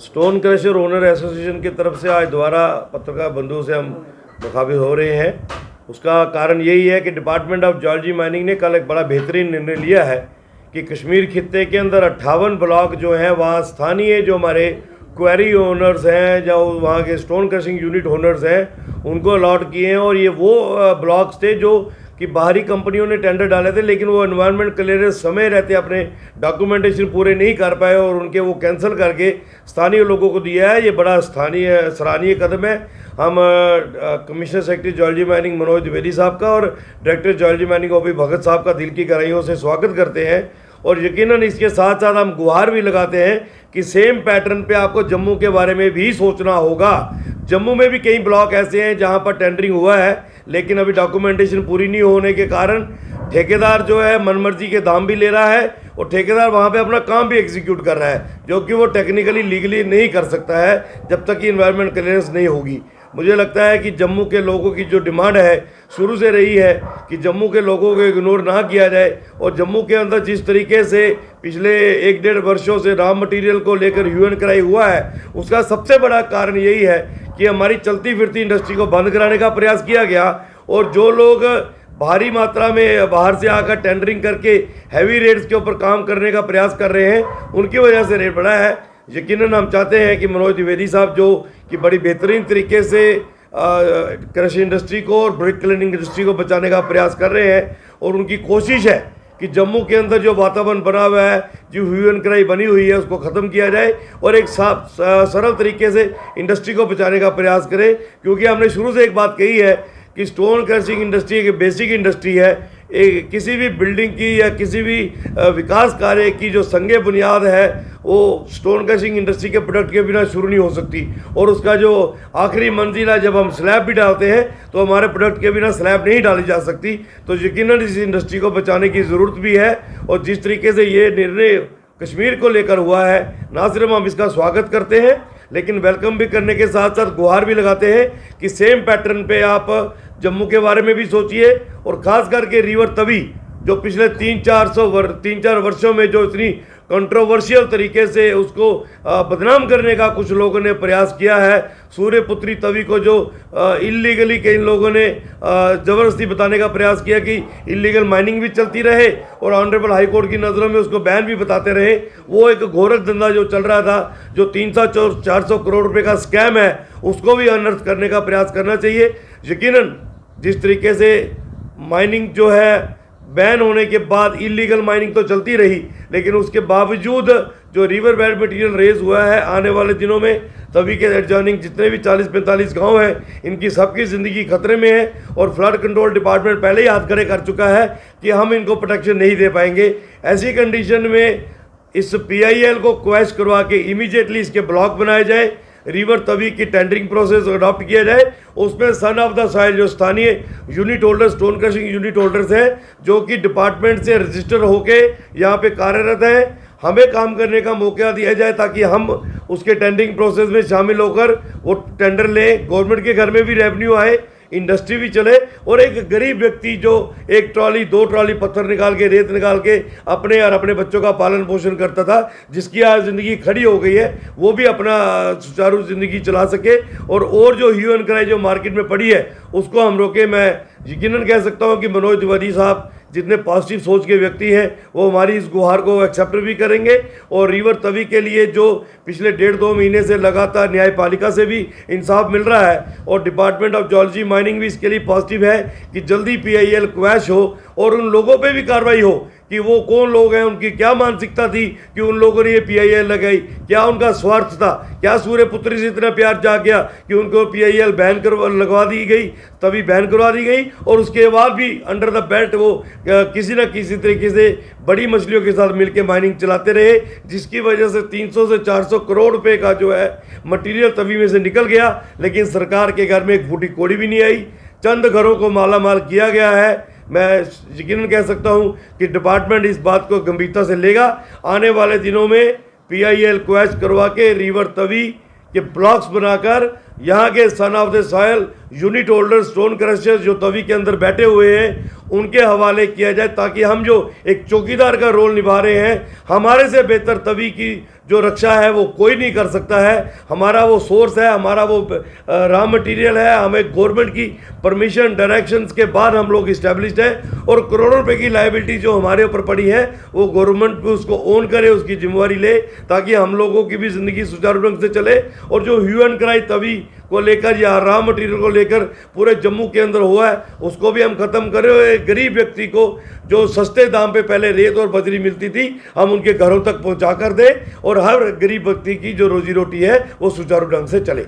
Stone crusher owner association की तरफ से आज दोबारा पत्रकार बंधुओं से हम मुखातिब हो रहे हैं। उसका कारण यही है कि डिपार्टमेंट ऑफ जियोलॉजी माइनिंग ने कल एक बड़ा बेहतरीन निर्णय लिया है कि कश्मीर खित्ते के अंदर 58 ब्लॉक जो हैं वहाँ स्थानीय जो हमारे क्वेरी ओनर्स हैं, जो वहाँ के स्टोन क्रशिंग यूनिट ओनर्स हैं, उनको अलॉट किए हैं। और ये वो ब्लॉक्स थे जो कि बाहरी कंपनियों ने टेंडर डाले थे, लेकिन वो एनवायरनमेंट क्लियरेंस समय रहते अपने डॉक्यूमेंटेशन पूरे नहीं कर पाए और उनके वो कैंसिल करके स्थानीय लोगों को दिया है। ये बड़ा सराहनीय कदम है। हम commissioner secretary geology mining Manoj Dwivedi साहब का और डायरेक्टर जियोलॉजी माइनिंग ओपी भगत साहब का दिल की गहराइयों से स्वागत करते हैं। और यकीनन इसके साथ साथ हम गुहार भी लगाते हैं कि सेम पैटर्न पे आपको जम्मू के बारे में भी सोचना होगा। जम्मू में भी कई ब्लॉक ऐसे हैं जहां पर टेंडरिंग हुआ है, लेकिन अभी डॉक्यूमेंटेशन पूरी नहीं होने के कारण ठेकेदार जो है मनमर्जी के दाम भी ले रहा है और ठेकेदार वहां पे अपना काम भी एग्जीक्यूट कर रहा है, जो कि वो टेक्निकली लीगली नहीं कर सकता है जब तक कि इन्वायरमेंट क्लियरेंस नहीं होगी। मुझे लगता है कि जम्मू के लोगों की जो डिमांड है शुरू से रही है कि जम्मू के लोगों को इग्नोर ना किया जाए। और जम्मू के अंदर जिस तरीके से पिछले 1-1.5 वर्षों से रॉ मटेरियल को लेकर ह्यू एंड क्राई हुआ है, उसका सबसे बड़ा कारण यही है कि हमारी चलती फिरती इंडस्ट्री को बंद कराने का प्रयास किया गया और जो लोग भारी मात्रा में बाहर से आकर टेंडरिंग करके हैवी रेट्स के ऊपर काम करने का प्रयास कर रहे हैं, उनकी वजह से रेट बढ़ा है। यकीनन हम चाहते हैं कि मनोज द्विवेदी साहब जो कि बड़ी बेहतरीन तरीके से कृषि इंडस्ट्री को और ब्रिक क्लीनिंग इंडस्ट्री को बचाने का प्रयास कर रहे हैं और उनकी कोशिश है कि जम्मू के अंदर जो वातावरण बना हुआ है, जो ह्यू एंड क्राई बनी हुई है, उसको ख़त्म किया जाए और एक साफ सरल तरीके से इंडस्ट्री को बचाने का प्रयास करें। क्योंकि हमने शुरू से एक बात कही है कि स्टोन क्रशिंग इंडस्ट्री एक बेसिक इंडस्ट्री है। एक किसी भी बिल्डिंग की या किसी भी विकास कार्य की जो संगे बुनियाद है वो स्टोन क्रशिंग इंडस्ट्री के प्रोडक्ट के बिना शुरू नहीं हो सकती। और उसका जो आखिरी मंजिल है, जब हम स्लैब भी डालते हैं तो हमारे प्रोडक्ट के बिना स्लैब नहीं डाली जा सकती। तो यकीनन इस इंडस्ट्री को बचाने की ज़रूरत भी है। और जिस तरीके से ये निर्णय कश्मीर को लेकर हुआ है, ना सिर्फ हम इसका स्वागत करते हैं लेकिन वेलकम भी करने के साथ साथ गुहार भी लगाते हैं कि सेम पैटर्न पे आप जम्मू के बारे में भी सोचिए। और ख़ास करके रिवर तवी जो पिछले 3-4 वर्षों में जो इतनी कंट्रोवर्शियल तरीके से उसको बदनाम करने का कुछ लोगों ने प्रयास किया है, सूर्यपुत्री तवी को जो इलीगली कई लोगों ने ज़बरदस्ती बताने का प्रयास किया कि इलीगल माइनिंग भी चलती रहे और ऑनरेबल हाई कोर्ट की नज़रों में उसको बैन भी बताते रहे। वो एक घोरक धंधा जो चल रहा था, जो 300-400 करोड़ रुपए का स्कैम है, उसको भी अनर्थ करने का प्रयास करना चाहिए। यकीनन जिस तरीके से माइनिंग जो है बैन होने के बाद इलीगल माइनिंग तो चलती रही, लेकिन उसके बावजूद जो रिवर बेड मटीरियल रेज हुआ है, आने वाले दिनों में तवी के एडजॉइनिंग जितने भी 40-45 गांव हैं, इनकी सबकी ज़िंदगी खतरे में है। और फ्लड कंट्रोल डिपार्टमेंट पहले ही हाथ खड़े कर चुका है कि हम इनको प्रोटेक्शन नहीं दे पाएंगे। ऐसी कंडीशन में इस PIL को क्वैश करवा के इमीडिएटली इसके ब्लॉक बनाए जाए, रिवर तवी की टेंडरिंग प्रोसेस अडॉप्ट किया जाए, उसमें सन ऑफ द सॉइल जो स्थानीय unit holder stone crushing unit holders हैं, जो कि डिपार्टमेंट से रजिस्टर होके यहाँ पे कार्यरत हैं, हमें काम करने का मौका दिया जाए ताकि हम उसके टेंडरिंग प्रोसेस में शामिल होकर वो टेंडर लें। गवर्नमेंट के घर में भी रेवेन्यू आए, इंडस्ट्री भी चले और एक गरीब व्यक्ति जो 1 ट्रॉली 2 ट्रॉली पत्थर निकाल के, रेत निकाल के अपने और अपने बच्चों का पालन पोषण करता था, जिसकी आज ज़िंदगी खड़ी हो गई है, वो भी अपना सुचारू ज़िंदगी चला सके। और जो ह्यू एंड क्राई जो मार्केट में पड़ी है उसको हम रोके। मैं यकीनन कह सकता हूँ कि मनोज द्विवेदी साहब जितने पॉजिटिव सोच के व्यक्ति हैं, वो हमारी इस गुहार को एक्सेप्ट भी करेंगे। और रिवर तवी के लिए जो पिछले 1.5-2 महीने से लगातार न्यायपालिका से भी इंसाफ मिल रहा है और डिपार्टमेंट ऑफ जियोलॉजी माइनिंग भी इसके लिए पॉजिटिव है कि जल्दी PIL क्वैश हो और उन लोगों पे भी कार्रवाई हो कि वो कौन लोग हैं, उनकी क्या मानसिकता थी कि उन लोगों ने ये PIL लगाई, क्या उनका स्वार्थ था, क्या सूर्यपुत्री से इतना प्यार जाग गया कि उनको PIL बैन लगवा दी गई, तभी बैन करवा दी गई। और उसके बाद भी अंडर द बेल्ट वो किसी न किसी तरीके से बड़ी मछलियों के साथ मिलकर माइनिंग चलाते रहे, जिसकी वजह से 300 से 400 करोड़ रुपए का जो है मटीरियल तवी में से निकल गया, लेकिन सरकार के घर में एक फूटी कौड़ी भी नहीं आई। चंद घरों को मालामाल किया गया है। मैं यकीनन कह सकता हूं कि डिपार्टमेंट इस बात को गंभीरता से लेगा। आने वाले दिनों में PIL क्वैश करवा के रिवर तवी के ब्लॉक्स बनाकर यहाँ के son of the soil unit holder stone crushers जो तवी के अंदर बैठे हुए हैं उनके हवाले किया जाए, ताकि हम जो एक चौकीदार का रोल निभा रहे हैं, हमारे से बेहतर तवी की जो रक्षा है वो कोई नहीं कर सकता है। हमारा वो सोर्स है, हमारा वो रॉ मटेरियल है, हमें गवर्नमेंट की परमिशन डायरेक्शंस के बाद हम लोग इस्टेब्लिश्ड है, और करोड़ों रुपए की लायबिलिटी जो हमारे ऊपर पड़ी है वो गवर्नमेंट को उसको ओन करे, उसकी जिम्मेवारी ले, ताकि हम लोगों की भी ज़िंदगी सुचारू ढंग से चले। और जो ह्यू एंड क्राई तवी को लेकर या रॉ मटेरियल को लेकर पूरे जम्मू के अंदर हुआ है, उसको भी हम ख़त्म करें। एक गरीब व्यक्ति को जो सस्ते दाम पे पहले रेत और बजरी मिलती थी, हम उनके घरों तक पहुंचा कर दें, और हर गरीब व्यक्ति की जो रोजी रोटी है वो सुचारू ढंग से चले।